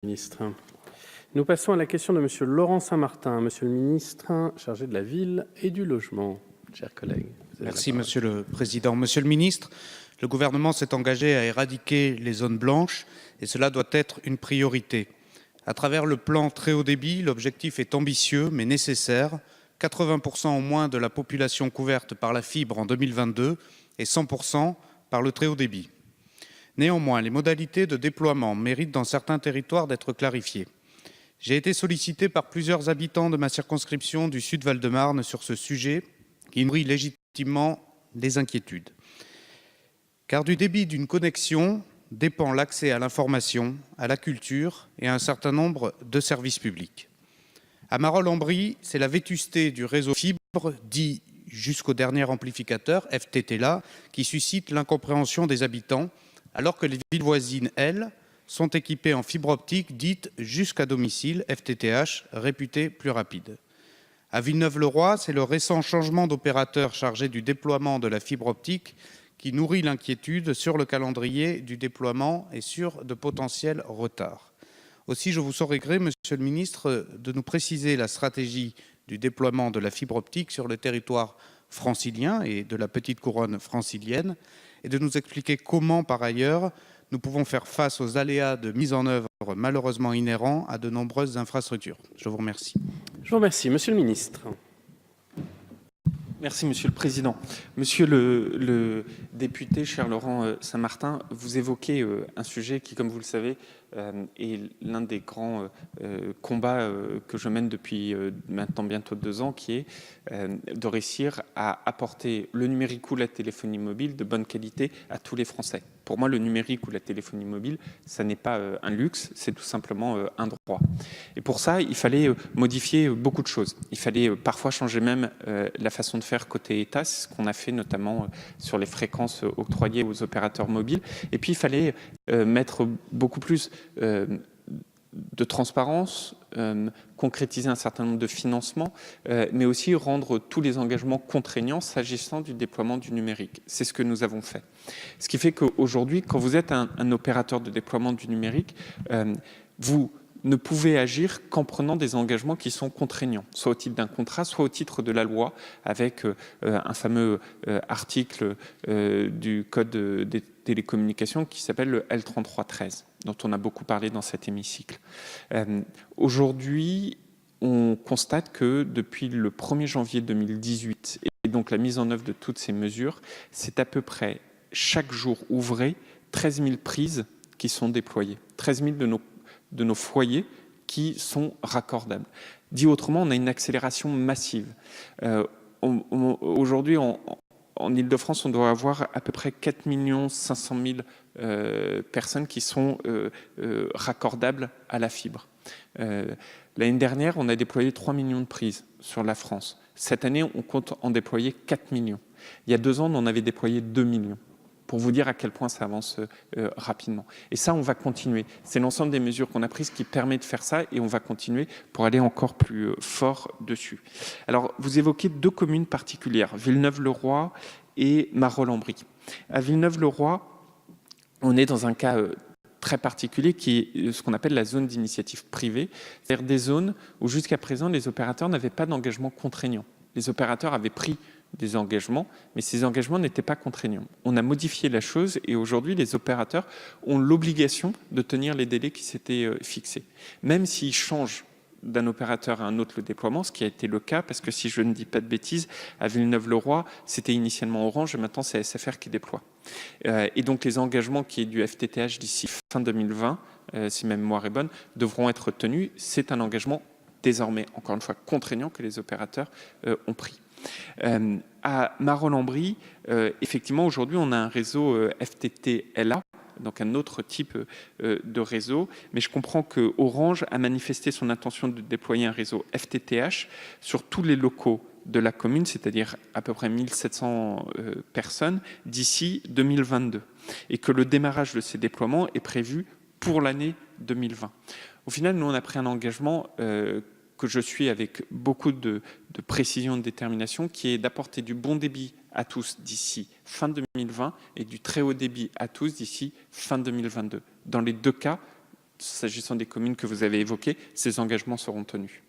Ministre. Nous passons à la question de Monsieur Laurent Saint-Martin, Monsieur le ministre chargé de la ville et du logement. Chers collègues. Merci Monsieur le Président. Monsieur le ministre, le gouvernement s'est engagé à éradiquer les zones blanches et cela doit être une priorité. À travers le plan très haut débit, l'objectif est ambitieux mais nécessaire. 80% au moins de la population couverte par la fibre en 2022 et 100% par le très haut débit. Néanmoins, les modalités de déploiement méritent dans certains territoires d'être clarifiées. J'ai été sollicité par plusieurs habitants de ma circonscription du Sud Val-de-Marne sur ce sujet qui nourrit légitimement des inquiétudes. Car du débit d'une connexion dépend l'accès à l'information, à la culture et à un certain nombre de services publics. À Marolles-en-Brie, c'est la vétusté du réseau fibre, dit jusqu'au dernier amplificateur, FTTLA, qui suscite l'incompréhension des habitants, alors que les villes voisines, elles, sont équipées en fibre optique dite jusqu'à domicile, FTTH, réputée plus rapide. À Villeneuve-le-Roi, c'est le récent changement d'opérateur chargé du déploiement de la fibre optique qui nourrit l'inquiétude sur le calendrier du déploiement et sur de potentiels retards. Aussi, je vous saurais gré, Monsieur le ministre, de nous préciser la stratégie du déploiement de la fibre optique sur le territoire francilien et de la petite couronne francilienne, et de nous expliquer comment, par ailleurs, nous pouvons faire face aux aléas de mise en œuvre malheureusement inhérents à de nombreuses infrastructures. Je vous remercie. Je vous remercie. Monsieur le ministre. Merci Monsieur le Président. Monsieur le député, cher Laurent Saint-Martin, vous évoquez un sujet qui, comme vous le savez, est l'un des grands combats que je mène depuis maintenant bientôt 2 ans, qui est de réussir à apporter le numérique ou la téléphonie mobile de bonne qualité à tous les Français. Pour moi, le numérique ou la téléphonie mobile, ça n'est pas un luxe, c'est tout simplement un droit. Et pour ça, il fallait modifier beaucoup de choses. Il fallait parfois changer même la façon de faire côté État, c'est ce qu'on a fait notamment sur les fréquences octroyées aux opérateurs mobiles. Et puis, il fallait mettre beaucoup plus de transparence, concrétiser un certain nombre de financements, mais aussi rendre tous les engagements contraignants s'agissant du déploiement du numérique. C'est ce que nous avons fait. Ce qui fait qu'aujourd'hui, quand vous êtes un opérateur de déploiement du numérique, vous ne pouvez agir qu'en prenant des engagements qui sont contraignants, soit au titre d'un contrat, soit au titre de la loi, avec un fameux article du Code des télécommunications qui s'appelle le L3313, dont on a beaucoup parlé dans cet hémicycle. Aujourd'hui, on constate que depuis le 1er janvier 2018, et donc la mise en œuvre de toutes ces mesures, c'est à peu près chaque jour ouvré 13 000 prises qui sont déployées, 13 000 de nos foyers qui sont raccordables. Dit autrement, on a une accélération massive. Aujourd'hui, en Île-de-France, on doit avoir à peu près 4 500 000 personnes qui sont raccordables à la fibre. L'année dernière, on a déployé 3 millions de prises sur la France. Cette année, on compte en déployer 4 millions. Il y a 2 ans, on en avait déployé 2 millions. Pour vous dire à quel point ça avance rapidement. Et ça, on va continuer. C'est l'ensemble des mesures qu'on a prises qui permet de faire ça et on va continuer pour aller encore plus fort dessus. Alors, vous évoquez 2 communes particulières, Villeneuve-le-Roi et Marolles-en-Brie. À Villeneuve-le-Roi, on est dans un cas très particulier qui est ce qu'on appelle la zone d'initiative privée, c'est-à-dire des zones où jusqu'à présent, les opérateurs n'avaient pas d'engagement contraignant. Les opérateurs avaient pris des engagements, mais ces engagements n'étaient pas contraignants. On a modifié la chose et aujourd'hui, les opérateurs ont l'obligation de tenir les délais qui s'étaient fixés. Même s'ils changent d'un opérateur à un autre le déploiement, ce qui a été le cas, parce que si je ne dis pas de bêtises, à Villeneuve-le-Roi, c'était initialement Orange et maintenant c'est SFR qui déploie. Et donc les engagements qui est du FTTH d'ici fin 2020, si ma mémoire est bonne, devront être tenus. C'est un engagement désormais, encore une fois, contraignant que les opérateurs ont pris. À Marolles-en-Brie, effectivement, aujourd'hui, on a un réseau FTTLA, donc un autre type de réseau, mais je comprends que Orange a manifesté son intention de déployer un réseau FTTH sur tous les locaux de la commune, c'est-à-dire à peu près 1700 personnes, d'ici 2022, et que le démarrage de ces déploiements est prévu pour l'année 2020. Au final, nous, on a pris un engagement que je suis avec beaucoup de précision et de détermination, qui est d'apporter du bon débit à tous d'ici fin 2020 et du très haut débit à tous d'ici fin 2022. Dans les 2 cas, s'agissant des communes que vous avez évoquées, ces engagements seront tenus.